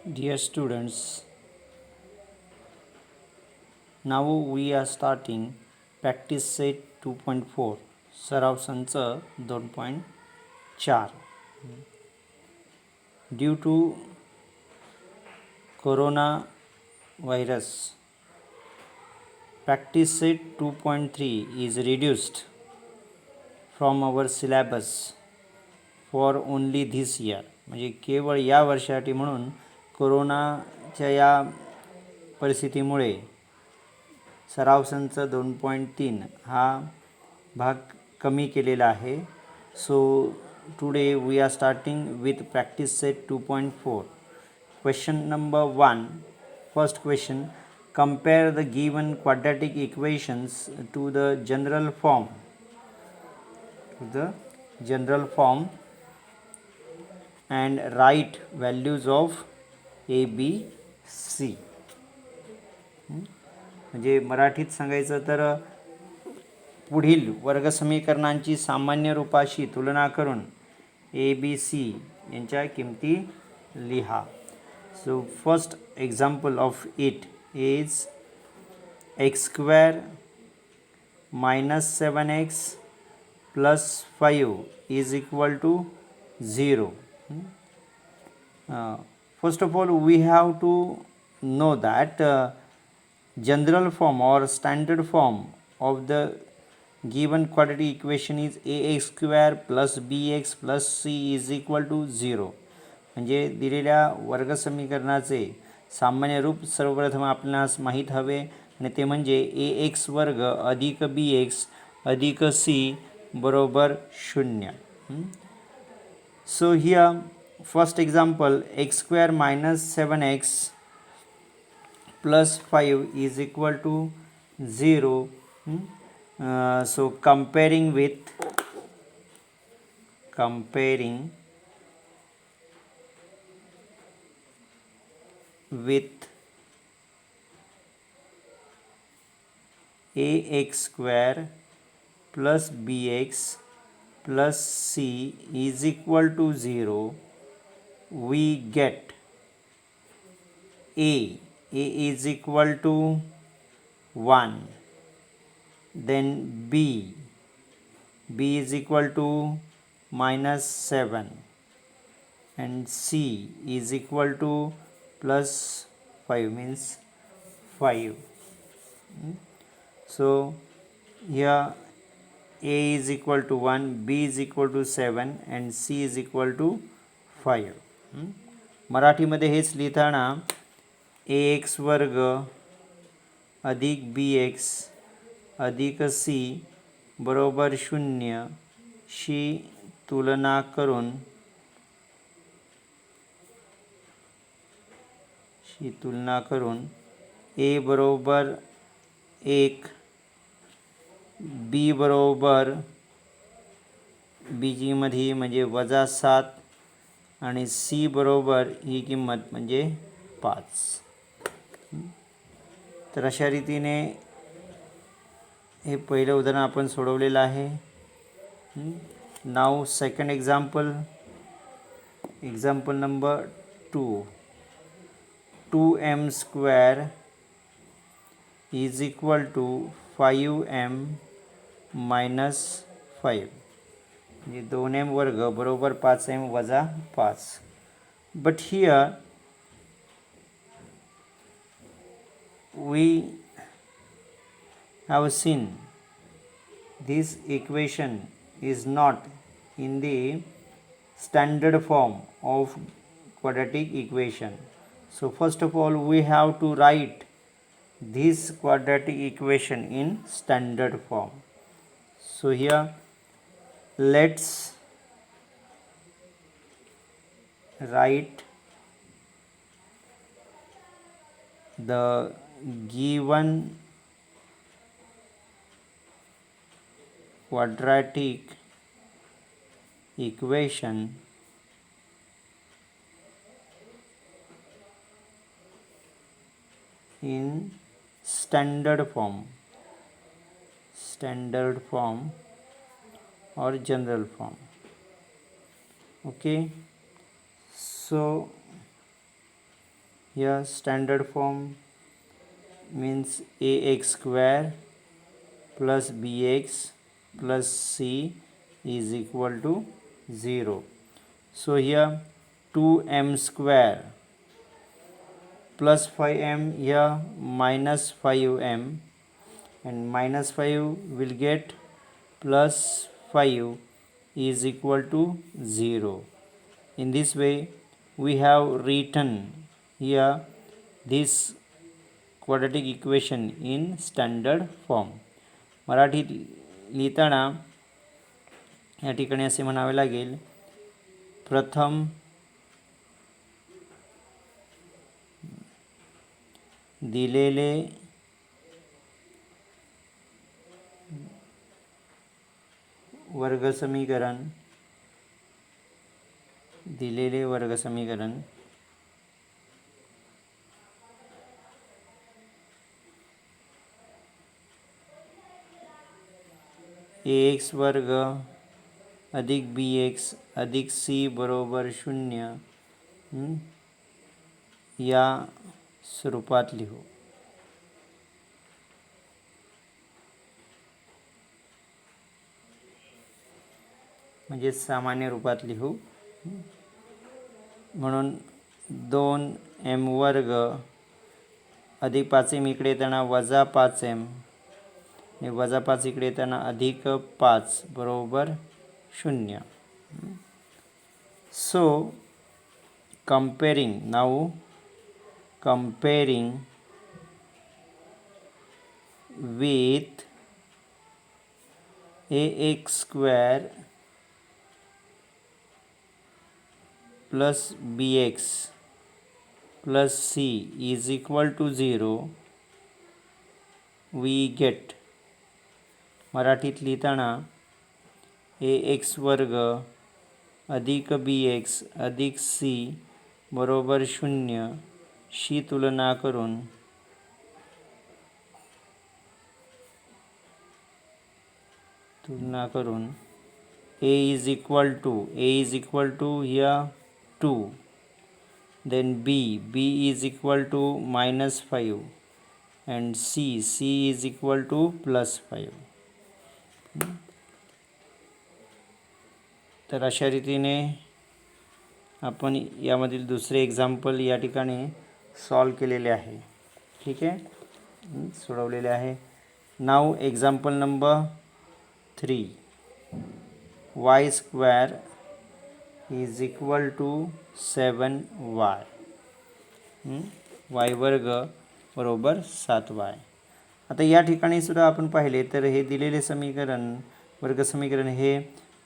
Dear students, now we are starting practice set 2.4 सराव संच 2.4. Due to coronavirus, practice set 2.3 is reduced from our syllabus for only this year. म्हणजे केवळ या वर्षासाठी म्हणून कोरोनाच्या या परिस्थितीमुळे सराव संच 2.3 हा भाग कमी केलेला आहे. So today we are starting with practice set 2.4. Question number 1. First question, compare the given quadratic equations to the general form and write values of a, b, c. म्हणजे मराठीत सांगायचं तर पुढील वर्गसमीकरणांची सामान्य रूपाशी तुलना करून ए, बी, सी यांच्या किमती लिहा. So first example of it is x² - 7x plus 5 is equal to 0. First of all, we have to know that general form or standard form of the given quadratic equation is ax² plus bx plus c is equal to 0. म्हणजे दिलेल्या वर्गसमीकरणाचे सामान्य रूप सर्वप्रथम आपणास माहीत हवे आणि ते म्हणजे ax² अधिक bx अधिक c बरोबर 0. So here first example x² - 7x plus 5 is equal to 0. So comparing with ax² plus bx plus c is equal to 0, we get a is equal to 1, then b is equal to -7 and c is equal to +5, means 5. So here a is equal to 1, b is equal to 7 and c is equal to 5. मराठीमध्ये हेच लिहिताना ax² अधिक bx अधिक c बरोबर 0 she तुलना करून a बरोबर 1, b बरोबर बीजीमध्ये म्हणजे -7 आणि c बरोबर ही किंमत म्हणजे 5. तर अशा रीतीने हे पहिलं उदाहरण आपण सोडवलेलं आहे. नाव second example number 2. 2m² is equal to 5m minus 5. म्हणजे 2m² बरोबर 5m वजा 5. But here we have seen this equation is not in the standard form of quadratic equation. So first of all, we have to write this quadratic equation in standard form. So here let's write the given quadratic equation in standard form or general form. Okay, so Here standard form means ax square plus bx plus c is equal to 0. So here 2m square plus 5m, here minus 5m, and minus 5 will get plus 5 is equal to 0. In this way we have written here this quadratic equation in standard form. मराठीत लिहिताना या ठिकाणी असे म्हणावे लागेल, प्रथम दिलेले वर्गसमीकरण ax वर्ग अधिक bx अधिक c बरोबर 0 या स्वरूपात लिहू. म्हणजे सामान्य रूपात लिहू. म्हणून 2m वर्ग अधिक 5m इकडे येताना वजा 5m आणि वजा 5 इकडे येताना अधिक 5 बरोबर 0. सो comparing with ax square plus bx plus c is equal to 0, we get मराठीत लिहिताना ax वर्ग अधिक bx अधिक c बरोबर 0 शी तुलना करून a is equal to here 2, then b is equal to minus 5 and c is equal to plus 5. तर अशा रीतीने आपण यामधील दुसरे एक्झाम्पल या ठिकाणी सॉल्व केलेले आहे. ठीक आहे, सोडवलेले आहे. नाव example number 3, y square is equal to 7y, y वर्ग बरोबर 7y. आता या ठिकाणी सुद्धा आपण पाहिले तर हे दिलेले समीकरण वर्गसमीकरण हे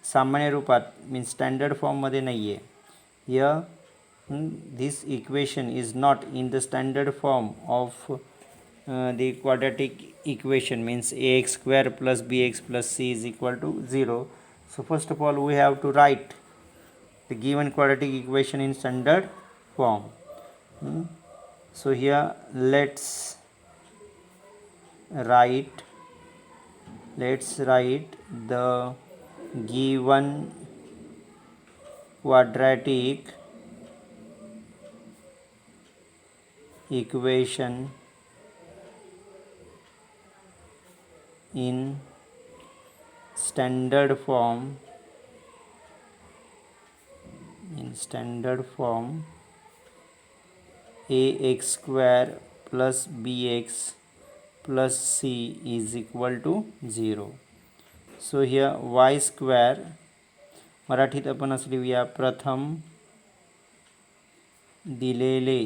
सामान्य रूपात मीन्स स्टँडर्ड फॉर्ममध्ये नाही आहे. This equation is not in the standard form of the quadratic equation means ax square plus bx plus c is equal to 0. So first of all we have to write the given quadratic equation in standard form. So here let's write the given quadratic equation in standard form ax square plus bx plus c is equal to 0. So here y square मराठीत आपण असं लिहूया, प्रथम दिलेले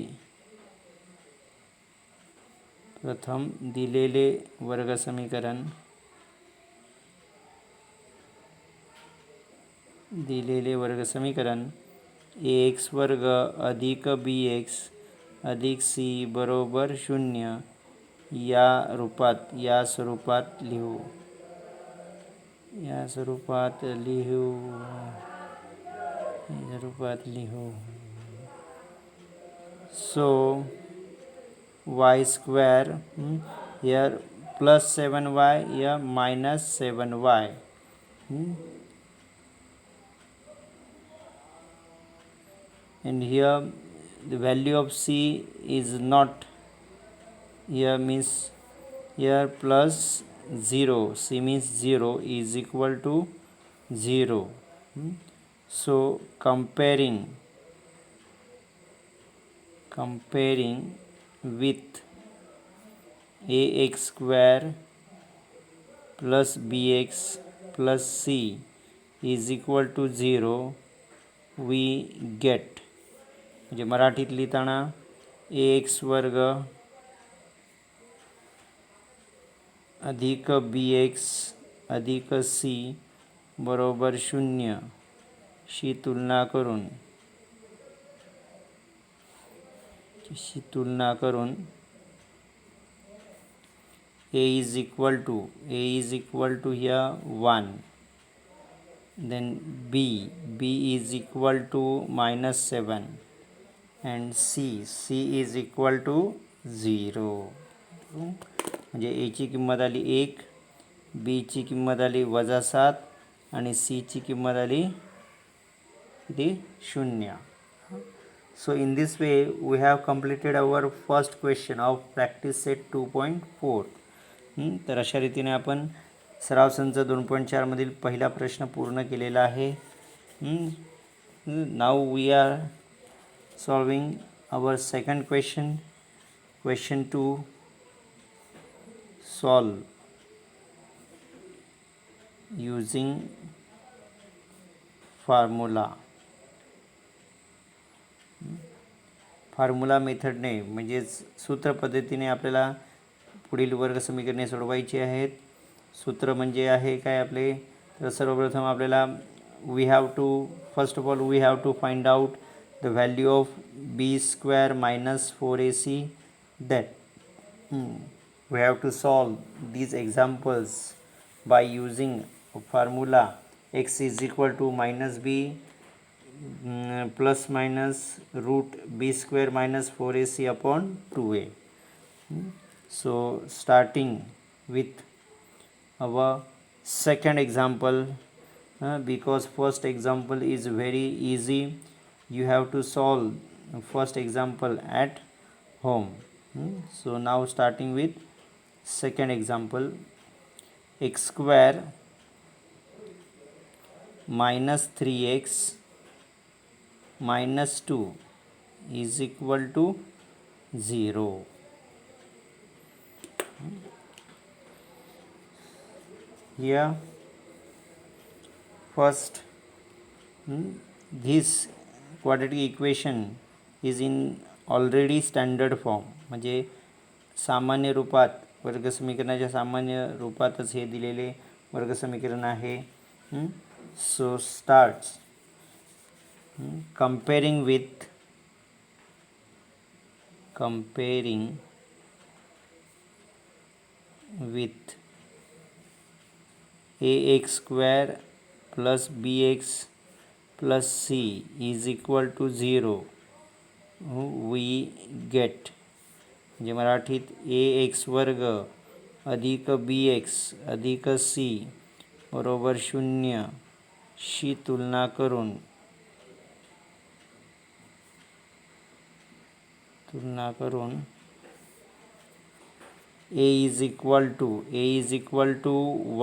वर्गसमीकरण ax वर्ग अधिक bx अधिक c बरोबर 0 या स्वरूपात लिहू. So y square here plus 7y here minus 7y, and here the value of C is not here, means here plus 0, C means 0 is equal to 0. So comparing with ax square plus bx plus c is equal to 0, we get, म्हणजे मराठीत लिहिताना ax वर्ग अधिक bx अधिक c बरोबर 0 she तुलना करून a is equal to here 1, then b is equal to -7 and c is equal to 0. म्हणजे a ची किंमत आली 1, b ची किंमत आली -7 आणि c ची किंमत आली किती 0. So in this way we have completed our first question of practice set 2.4. तर अशा रीतीने आपण सराव संच 2.4 मधील पहिला प्रश्न पूर्ण केलेला आहे. Now we are solving our second question 2. solve using formula मेथडने, म्हणजेच सूत्र पद्धतीने आपल्याला पुढील वर्ग समीकरणे सोडवायची आहेत. सूत्र म्हणजे आहे काय आपले, तर सर्वप्रथम आपल्याला first of all we have to find out the value of b square minus 4ac. That we have to solve these examples by using formula x is equal to minus b plus minus root b square minus 4ac upon 2a. So starting with our second example, because first example is very easy, you have to solve first example at home. So now starting with second example, x square minus 3x minus 2 is equal to 0. Here first, this quadratic equation is in already standard form, म्हणजे सामान्य रूपात, वर्गसमीकरणाच्या सामान्य रूपातच हे दिलेले वर्गसमीकरण आहे. सो starts comparing with ax square plus bx plus c is equal to 0, we get, म्हणजे मराठीत ax वर्ग अधिक bx अधिक c बरोबर 0 शी तुलना करून a is equal to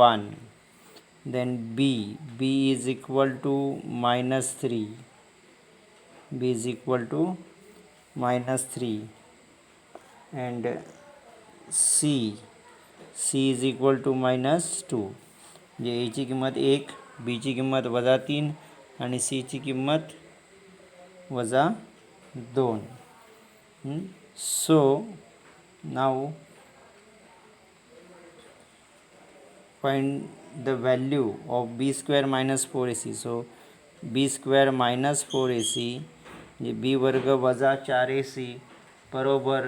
1, then b is equal to -3, and c is equal to -2. म्हणजे a ची किंमत 1, b ची किंमत -3 आणि c ची किंमत -2. So now find the value of b square minus 4ac. So b square minus 4ac म्हणजे b वर्ग वजा 4ac बरोबर,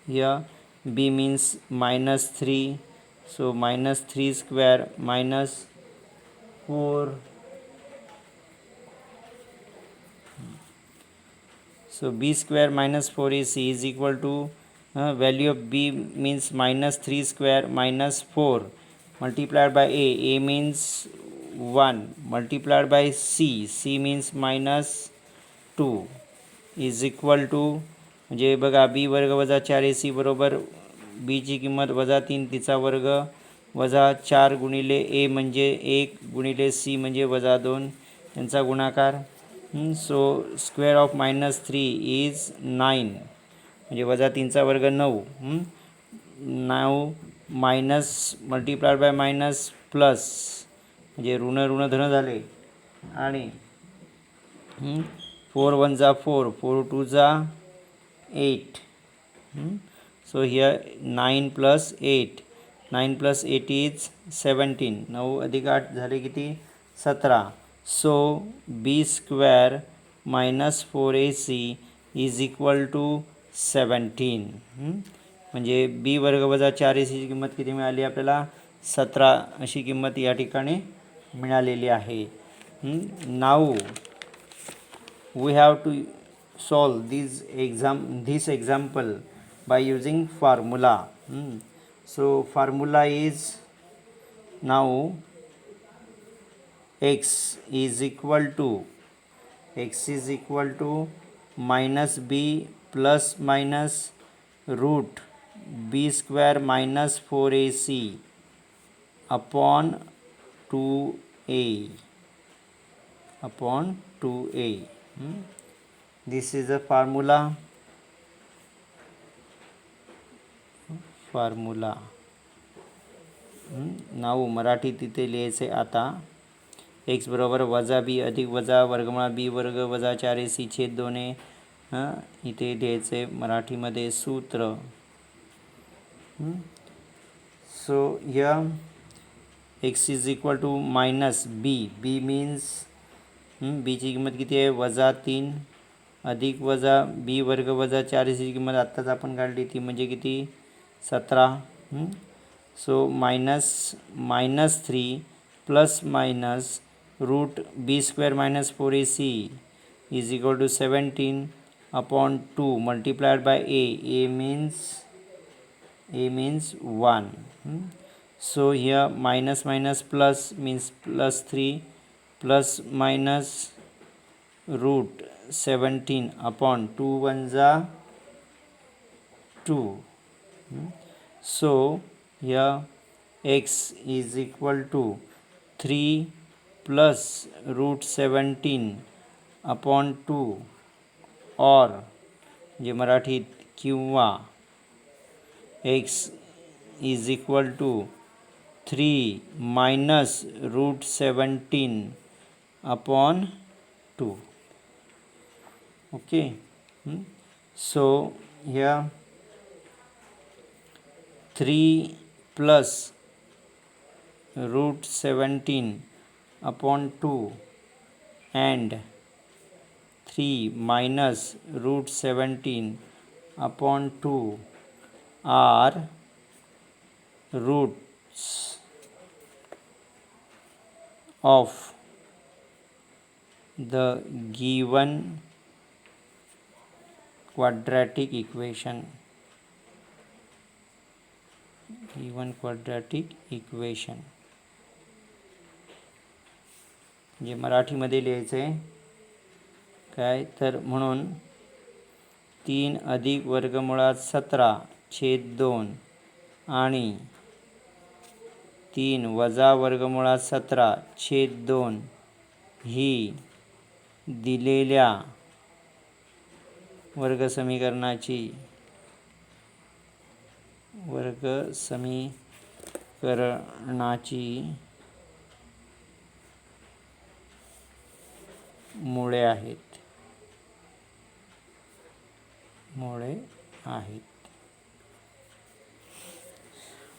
here b means -3, so -3 square minus 4. So b square minus 4ac is equal to value of b means -3 square minus 4 multiplied by a means 1 multiplied by c means -2 two is equal to म्हणजे बघा B वर्ग वजा 4ac बरोबर बीची किंमत -3 तिचा वर्ग वजा 4 गुणिले ए म्हणजे 1 गुणिले सी म्हणजे -2 त्यांचा गुणाकार. सो स्क्वेअर ऑफ -3 इज 9 म्हणजे -3चा वर्ग 9. 9 minus multiplied bye minus plus म्हणजे ऋण ऋण धन झाले आणि 4 1 जा 4 4 2 जा 8. So here 9 + 8 9 + 8 is 17. 9 अधिक 8 झाले किती 17. So B square minus 4ac is equal to 17. म्हणजे बी वर्ग वजा 4ac किंमत किती मिळाली आपल्याला 17 अशी किंमत या ठिकाणी मिळालेली आहे. नाऊ we have to solve this example by using formula. So formula is now x is equal to minus b plus minus root b square minus 4ac upon 2a. This is a formula. नाव मराठी तिथे लिहायचे. आता x बरोबर वजा B अधिक वजा वर्गमुळा B वर्ग वजा 4ac छेद 2a इथे लिहायचे मराठीमध्ये सूत्र. So here x is equal to minus b means बीची किंमत किती आहे -3 अधिक वजा बी वर्ग वजा 4ac किंमत आत्ताच आपण काढली ती म्हणजे किती 17. So -3 plus minus root b square minus 4ac is equal to 17 upon 2 multiplied by a means 1. So here minus minus plus means +3 plus minus root 17 upon 2 1 जा 2. So here x is equal to 3 plus root 17 upon 2 और जे मराठीत किंवा x is equal to 3 minus root 17 upon 2. Okay. So here 3 plus root 17 upon 2 and 3 minus root 17 upon 2 are roots of the given quadratic equation. जे मराठीमध्ये लिहायचं आहे काय तर म्हणून 3 अधिक वर्गमुळात 17 छेद 2 आणि 3 वजा वर्गमुळात 17 छेद 2 ही दिलेल्या वर्गसमीकरणाची मुळे आहेत.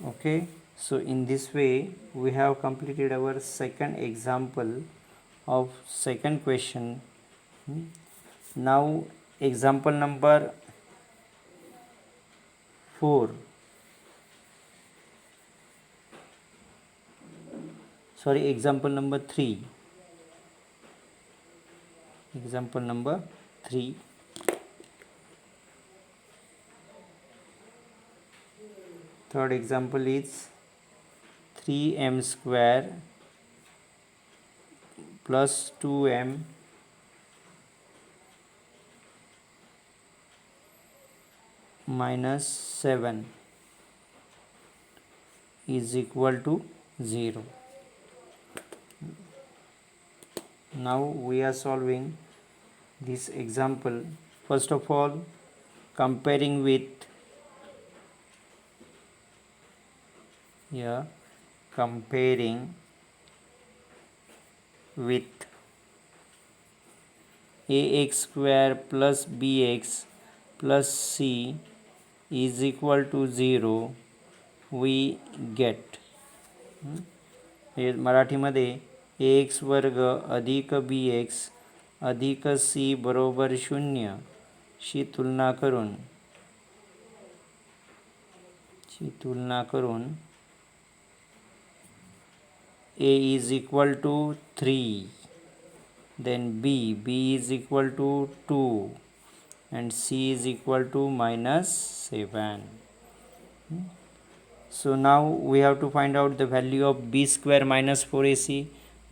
Okay, so in this way we have completed our second example of second question. Now example number 4. Sorry, example number 3. Third example is 3m square plus 2m minus 7 is equal to 0. Now we are solving this example. First of all, comparing with comparing with ax square plus bx plus c is equal to 0, we get हे मराठीमध्ये ए x वर्ग अधिक B x अधिक सी बरोबर 0 she तुलना करून a is equal to 3, then b is equal to 2 and c is equal to minus 7. So now we have to find out the value of b square minus 4ac.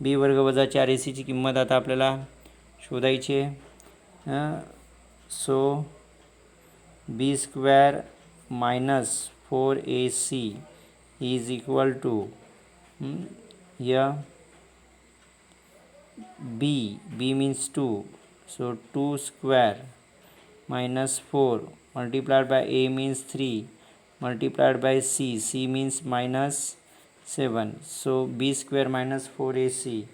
b वर्ग वजा 4ac ची किंमत आता आपल्याला शोधायची आहे. सो b square minus 4ac is equal to b means 2, so 2 square minus 4 multiplied by a means 3 multiplied by c means minus 7. So b square minus 4ac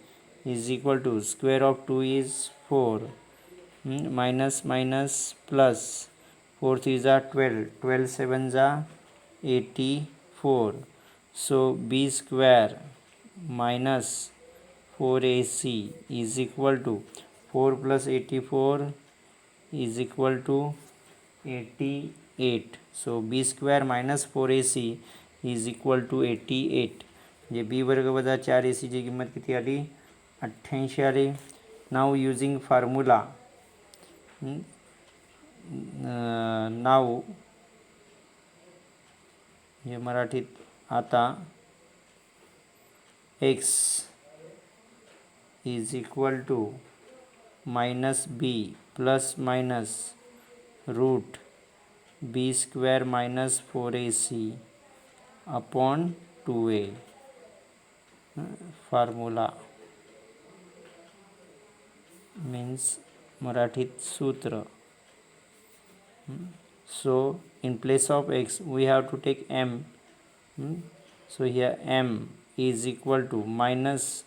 is equal to square of 2 is 4, minus minus plus 4 3s are 12, 12 7s are 84. So b square minus 4ac is equal to 4 plus 84 is equal to 88. So b square minus 4ac is equal to 88. म्हणजे b वर्ग वजा 4ac ची किंमत किती आली? 88 आली. नाव using formula नाव हे मराठीत आता x is equal to minus b plus minus root b square minus 4ac upon 2a. Formula means मराठीत सूत्र. So in place of x we have to take m. So here m is equal to minus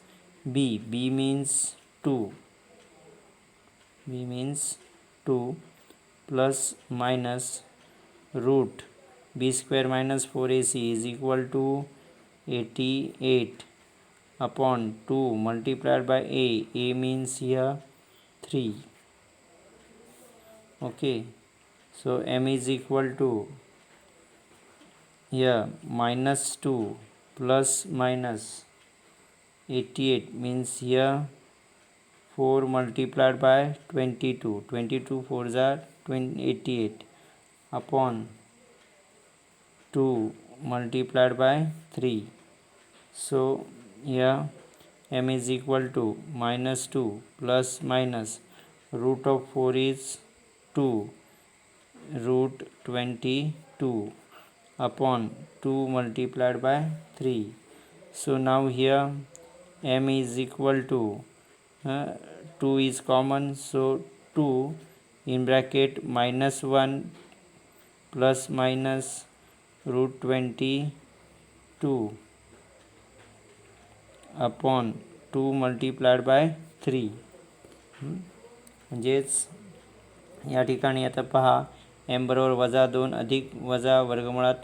b means 2, plus minus root b square minus 4ac is equal to 88 upon 2 multiplied by a means here 3. Okay, so m is equal to here minus 2 plus minus 88 means here 4 multiplied by 22, 22 4s are 88 upon 2 multiplied by 3. So here m is equal to minus 2 plus minus root of 4 is 2, root 22 upon 2 multiplied by 3. So now here m is equal to 2 is common, so 2 in bracket minus 1 plus minus root 22 upon 2 multiplied by 3. म्हणजेच या ठिकाणी आता पहा m बरोबर वजा 2 अधिक वजा वर्गमुळात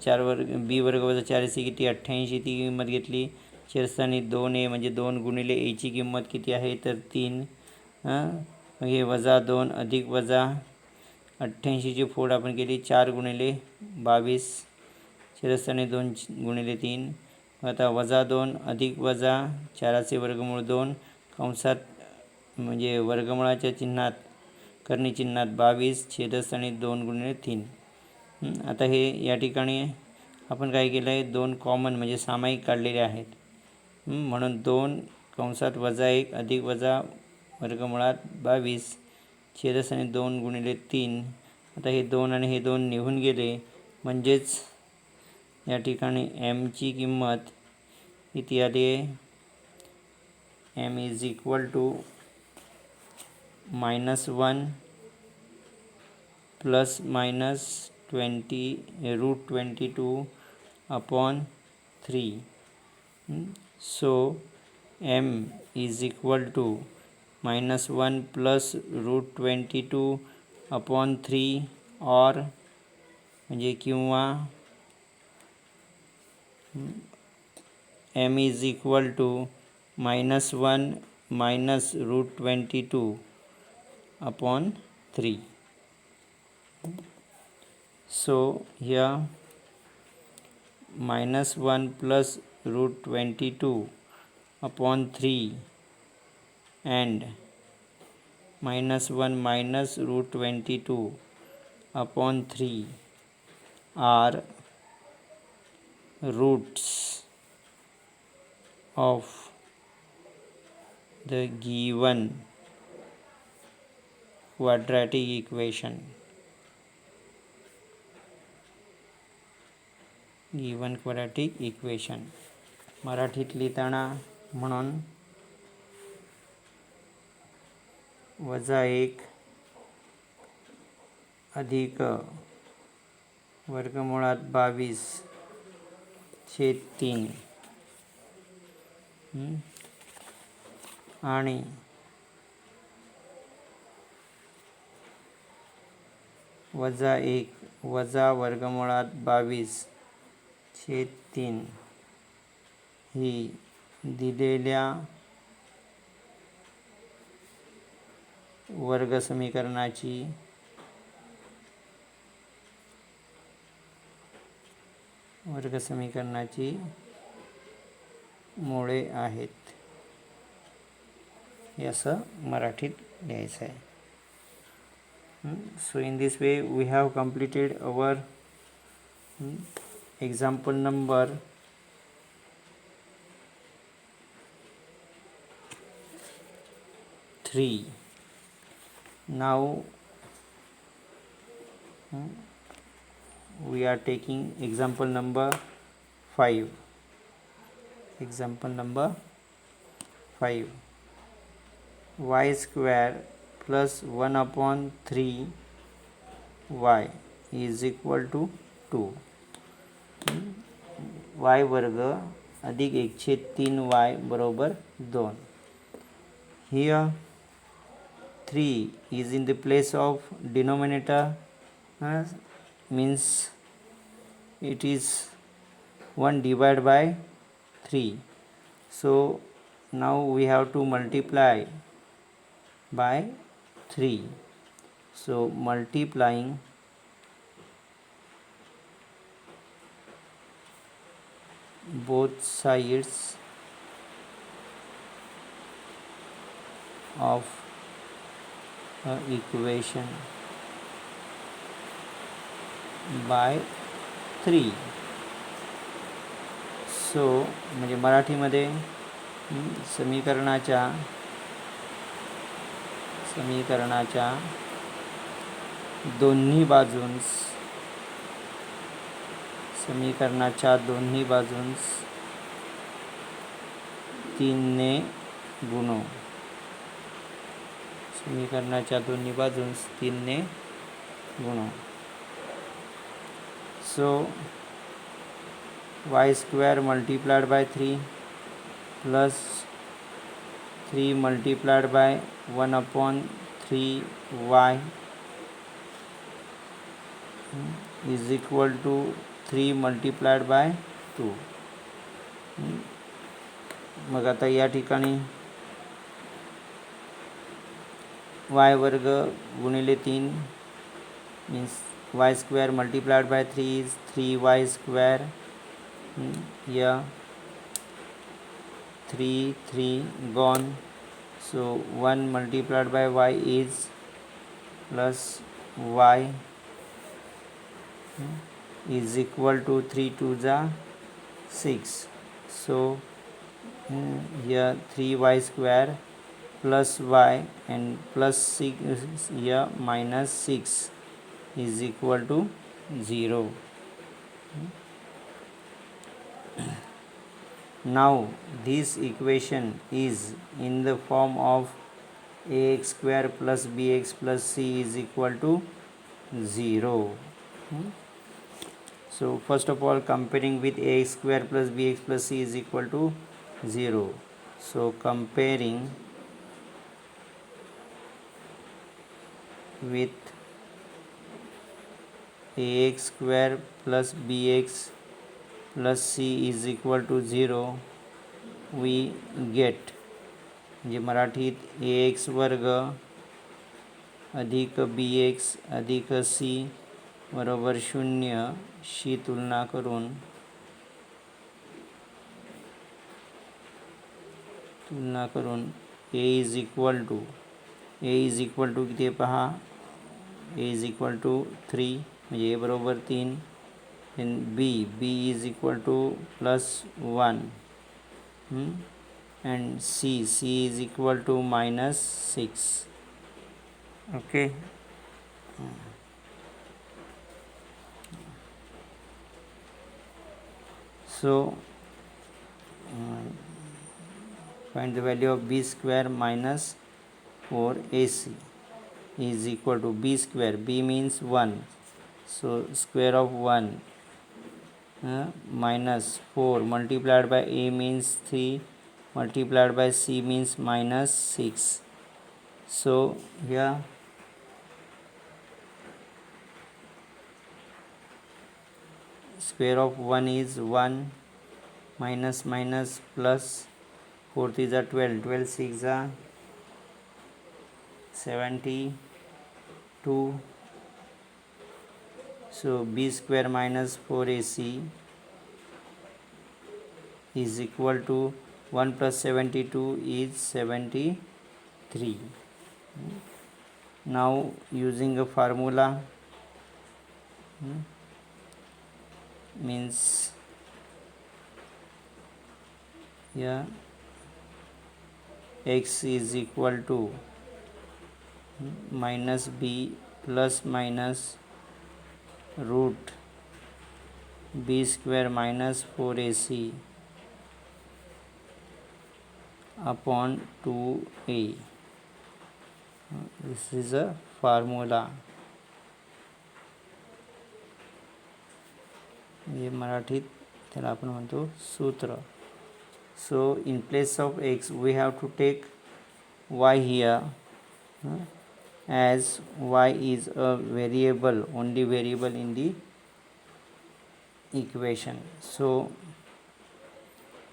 4 वर्ग b वर्ग वजा 4ac किती 88 ती किंमत घेतली. छेदस्थानी 2a म्हणजे 2 गुणिले a ची किंमत किती आहे तर 3. हे वजा 2 अधिक वजा 88 ची फोड आपण केली 4 गुणिले 22 छेदस्थानी 2 गुणिले 3. आता वजा 2 अधिक वजा 4चे वर्गमूळ 2 कंसात म्हणजे वर्गमुळाच्या चिन्हात करणी चिन्हात 22 छेदस्थानी 2 गुणिले 3. आता हे या ठिकाणी आपण काय केलं आहे 2 कॉमन म्हणजे सामायिक काढलेले आहेत. म्हणून 2 कंसात वजा 1 अधिक वजा वर्गमुळात 22 छेदस्थानी 2 गुणिले 3. आता हे 2 आणि हे 2 निघून गेले, म्हणजेच या ठिकाणी एमची किंमत किती आली आहे? M is equal to -1 plus minus 22 upon 3. So m is equal to -1 plus √22 upon 3 और म्हणजे किंवा m is equal to -1 minus √22 upon 3. So here -1 plus √22 upon 3 and -1 minus √22 upon 3 are roots of the given quadratic equation. Given quadratic equation मराठीत लिहिताना म्हणून -1 अधिक वर्गमुळात 22/3 आणि -1 वजा वर्गमुळात 22/3 ही दिलेल्या वर्गसमीकरणाची मुळे आहेत, हे असं मराठीत लिहायचं आहे. So in this way we have completed our example number 3. Now we are taking example number 5. Example number 5. Y square plus 1 upon 3 y is equal to 2. y वर्ग अधिक 1/3 y बरोबर 2. Here 3 is in the place of denominator, means it is 1 divided by 3. So now we have to multiply by 3. So multiplying both sides of equation by 3. So म्हणजे मराठीमध्ये समीकरणाच्या दोन्ही बाजूंस 3 ने गुणो. So y square multiplied by 3 plus 3 multiplied by 1 upon 3y is equal to 3 multiplied by 2. मग आता या ठिकाणी y वर्ग गुणिले 3 means y square multiplied by 3 is 3y square. Here 3 gone, so 1 multiplied by y is plus y is equal to 3 2 6. So here 3y square plus y and plus 6 here minus 6 is equal to 0. Now this equation is in the form of ax square plus bx plus c is equal to 0. So first of all, comparing with ax square plus bx plus c is equal to 0. So comparing with ax square plus bx plus c is equal to 0, we get जे मराठीत ax वर्ग अधिक bx अधिक c बरोबर 0 she तुलना करून a is equal to किती आहे पहा, a इज इक्वल टू 3 म्हणजे a बरोबर 3, then b is equal to +1 and c is equal to -6. Okay. So find the value of b square minus 4ac is equal to b square, b means 1, so square of 1 minus 4 multiplied by a means 3 multiplied by c means -6. So here square of 1 is 1 minus plus 4 is 12, 12 6 are 72. So b square minus 4ac is equal to 1 plus 72 is 73. Now using a formula means here x is equal to minus b plus minus root b square minus 4ac upon 2a. This is a formula. ये मराठीत त्याला आपण म्हणतो सूत्र. So in place of x we have to take y here, as y is a variable, only variable in the equation. So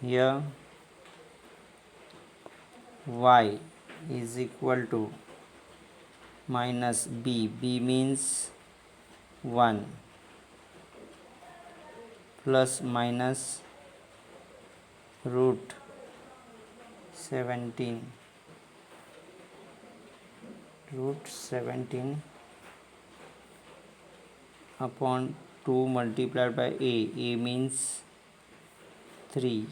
here y is equal to minus b means 1 plus minus root 17 upon 2 multiplied by a means 3.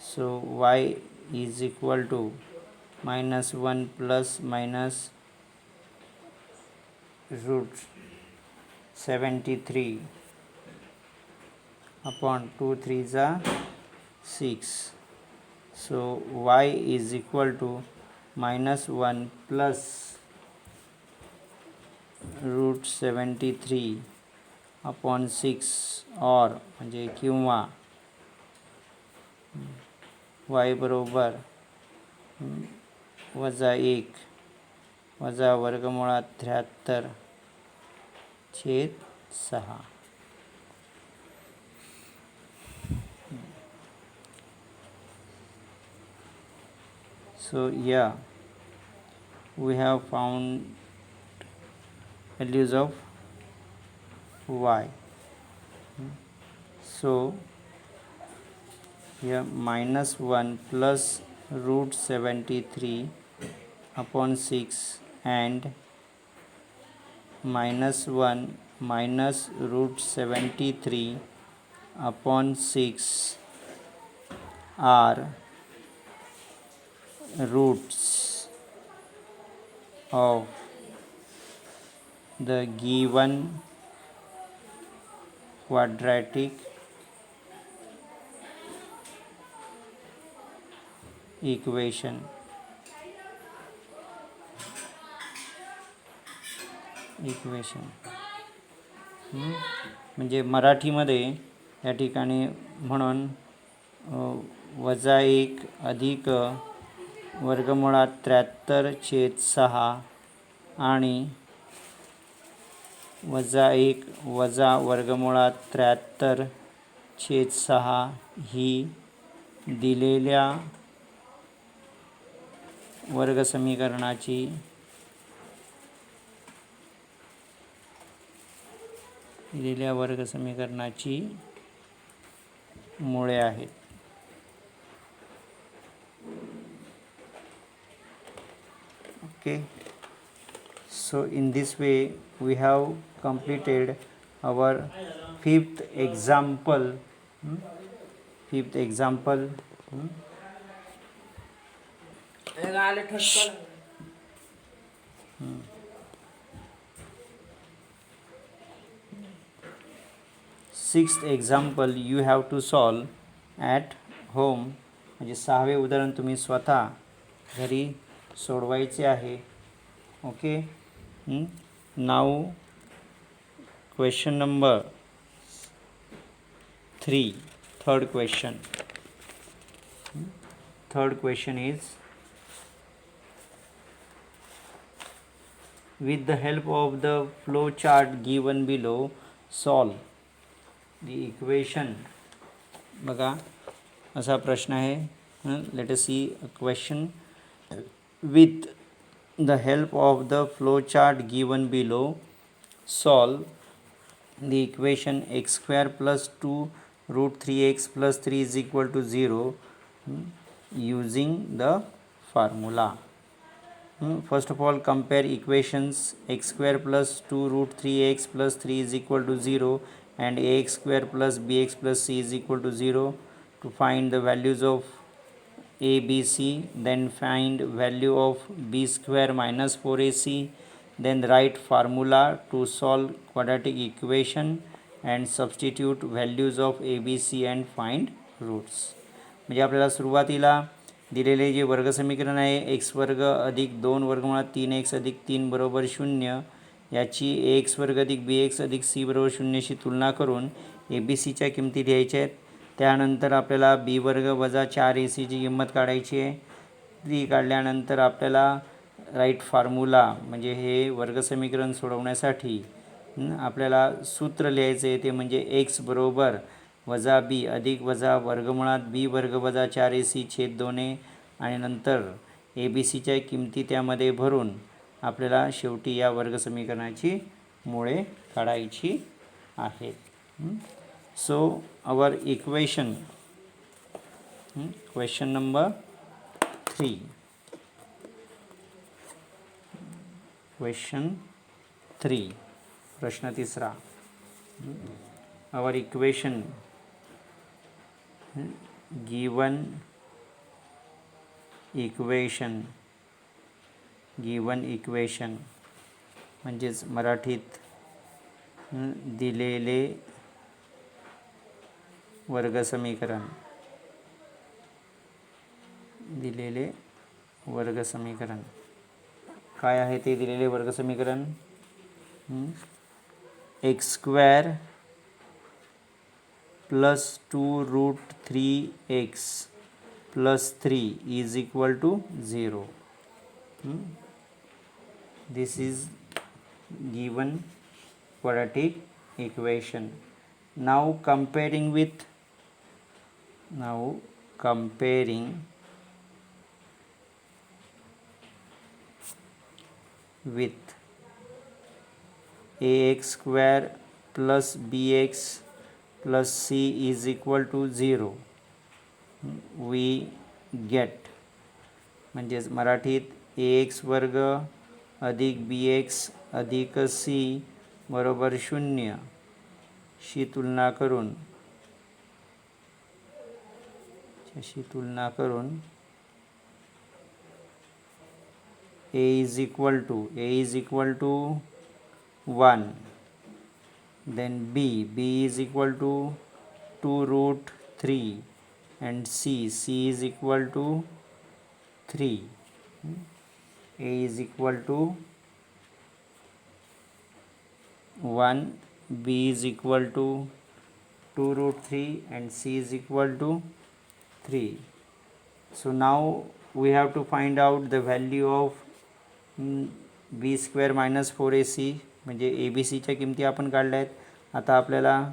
So y is equal to minus 1 plus minus root 73 upon 2 3s are 6. So y is equal to minus 1 plus root 73 upon 6 or म्हणजे किंवा y बरोबर -1 वजा वर्गमुळात 73/6. So yeah, we have found values of y. So here minus 1 plus root 73 upon 6 and minus 1 minus root 73 upon 6 are roots of the given quadratic equation. म्हणजे मराठीमध्ये या ठिकाणी म्हणून वजा 1 अधिक वर्गमुळात 73/6 आणि वजा 1 वजा वर्गमुळात 73/6 ही दिलेल्या वर्गसमीकरणाची मुळे आहेत. Okay, so in this way we have completed our fifth example. Sixth example you have to solve at home. म्हणजे 6वे उदाहरण तुम्ही स्वतः घरी सोडवायचे आहे. Okay. Now question number 3, third question. Third question is, with the help of the flow chart given below, solve the equation. बघा असा प्रश्न आहे. Let us see a question. With the help of the flow chart given below, solve the equation x square plus 2 root 3x plus 3 is equal to 0 using the formula. First of all, compare equations x square plus 2 root 3x plus 3 is equal to 0 and ax square plus bx plus c is equal to 0 to find the values of a, b, c. Then find value of b square minus 4ac. Then write formula to solve quadratic equation and substitute values of a, b, c and find roots. म्हणजे आपल्याला सुरुवातीला दिलेले जे वर्गसमीकरण आहे x वर्ग अधिक 2 वर्गमुळात 3x अधिक 3 बरोबर 0 याची ax वर्ग अधिक bx अधिक c बरोबर 0शी तुलना करून ए बी सीच्या किमती लिहायच्या आहेत. त्यानंतर आपल्याला बी वर्ग वजा 4ac किंमत काढायची आहे. ती काढल्यानंतर आपल्याला राईट फॉर्म्युला म्हणजे हे वर्गसमीकरण सोडवण्यासाठी आपल्याला सूत्र लिहायचं आहे. ते म्हणजे एक्स बरोबर वजा बी अधिक वजा वर्गमुळात बी वर्ग वजा 4ac छेद 2a आणि नंतर ए बी सीच्या किमती त्यामध्ये भरून आपल्याला शेवटी या वर्गसमीकरणाची मुळे काढायची आहेत. So our equation, question number 3. Question 3, प्रश्न तिसरा. Our equation given equation म्हणजेच मराठीत दिलेले वर्गसमीकरण काय आहे ते दिलेले वर्गसमीकरण? X square plus 2 root 3x plus 3 is equal to 0. This is given quadratic equation. Now comparing with ax square plus bx plus c is equal to 0 we get म्हणजेच मराठीत ax वर्ग अधिक bx अधिक c बरोबर 0 she तुलना करून a is equal to 1. Then b is equal to 2 root 3, and c is equal to 3. A is equal to 1, b is equal to 2 root 3, and c is equal to 3. So now we have to find out the value of b square minus 4ac, म्हणजे A B सीच्या किमती आपण काढल्या आहेत. आता आपल्याला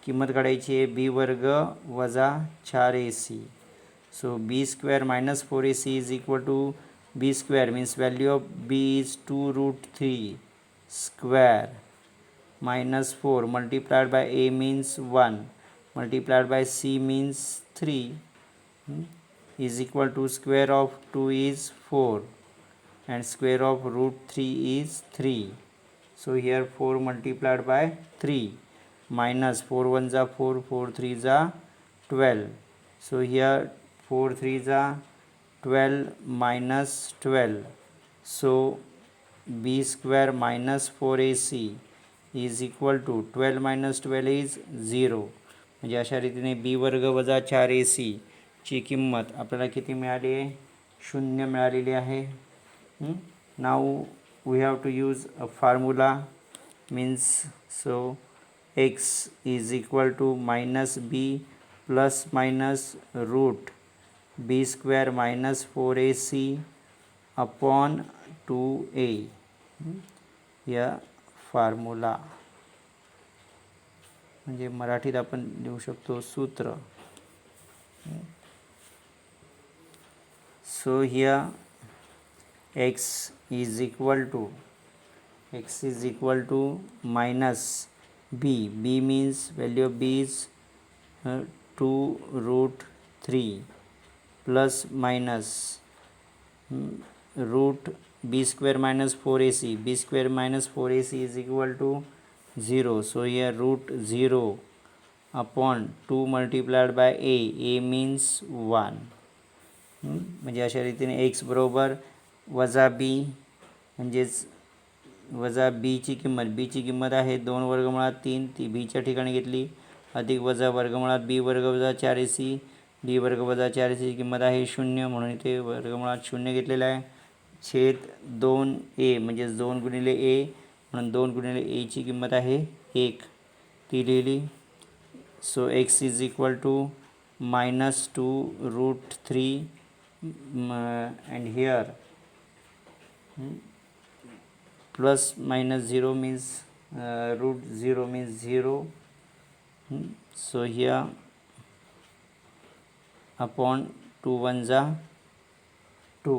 किंमत काढायची आहे बी वर्ग वजा 4ac. So B square minus 4ac is equal to b square means value of b is 2 root 3 square minus 4 multiplied by a means 1 multiplied by c means 3 is equal to square of 2 is 4 and square of root 3 is 3. So here 4 multiplied by 3 minus 4 1s are 4, 4 3s are 12. So here 4 3s are 12 minus 12. So b square minus 4ac is equal to 12 minus 12 is 0. म्हणजे अशा रीतीने B वर्ग वजा 4ac ची किंमत आपल्याला किती मिळाली आहे? 0 मिळालेली आहे. Now we have to use a formula means so x is equal to minus b plus minus root b square minus 4ac upon 2a. या फॉर्म्युला म्हणजे मराठीत आपण लिहू शकतो सूत्र. So here x is equal to minus b means value of b is 2 root 3 plus minus root b square minus 4ac. b square minus 4ac is equal to 0. So here root 0 upon 2 multiplied by a means 1. म्हणजे अशा रीतीने x बरोबर वजा b म्हणजेच वजा बीची किंमत आहे 2 वर्गमुळात 3, ती बीच्या ठिकाणी घेतली, अधिक वजा वर्गमुळात b वर्ग वजा 4ac, b वर्ग वजा 4ac ची किंमत आहे 0 म्हणून इथे वर्गमुळात 0 घेतलेला आहे. छेद 2a म्हणजेच 2 गुणिले a म्हणून 2 गुणिले a ची किंमत आहे 1, ती लिहिली. So x is equal to minus 2 root 3 and here plus minus 0 means root 0 means 0. So here upon 2 1s are 2.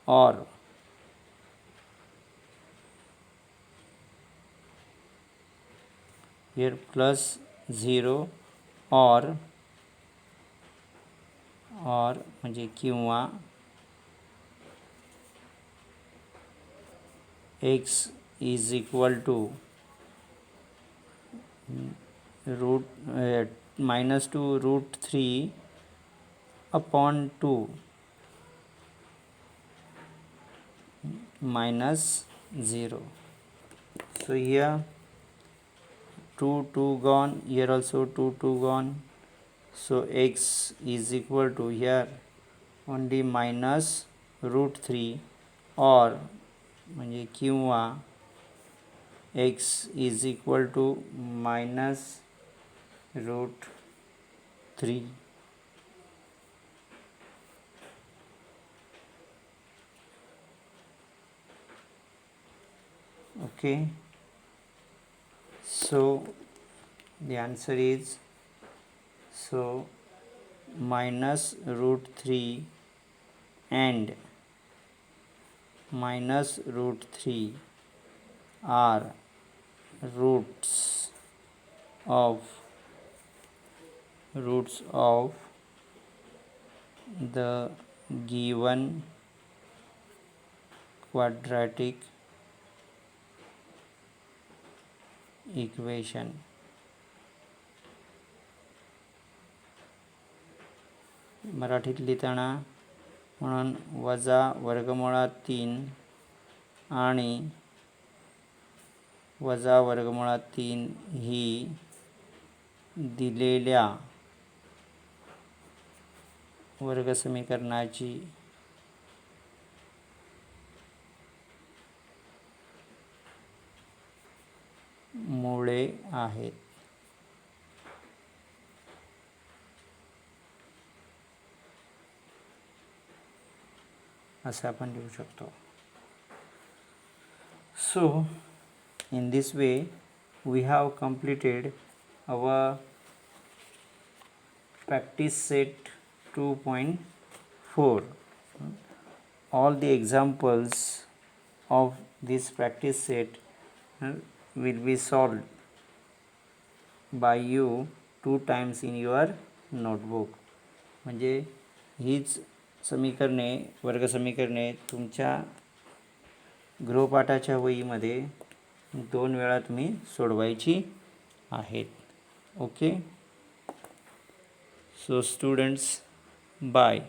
और here plus 0 और म्हणजे किंवा x is equal to root minus 2 root 3 upon 2 minus 0. So here 2 gone, here also 2 gone. So x is equal to here only minus root 3 or म्हणजे किंवा x is equal to minus root 3. Okay, so the answer is minus root 3 and minus root 3 are roots of the given quadratic equation. मराठीत लिहिताना म्हणून वजा वर्गमुळात 3 आणि वजा वर्गमुळात 3 ही दिलेल्या वर्गसमीकरणाची मुळे आहेत. असं आपण लिहू शकतो. So in this way we have completed our practice set 2.4. All the examples of this practice set will be solved by you 2 times in your notebook. म्हणजे हीच समीकरणे वर्गसमीकरणे तुमच्या गृहपाठाच्या वहीमध्ये 2 वेळा तुम्ही सोडवायची आहेत. ओके. So students, bye.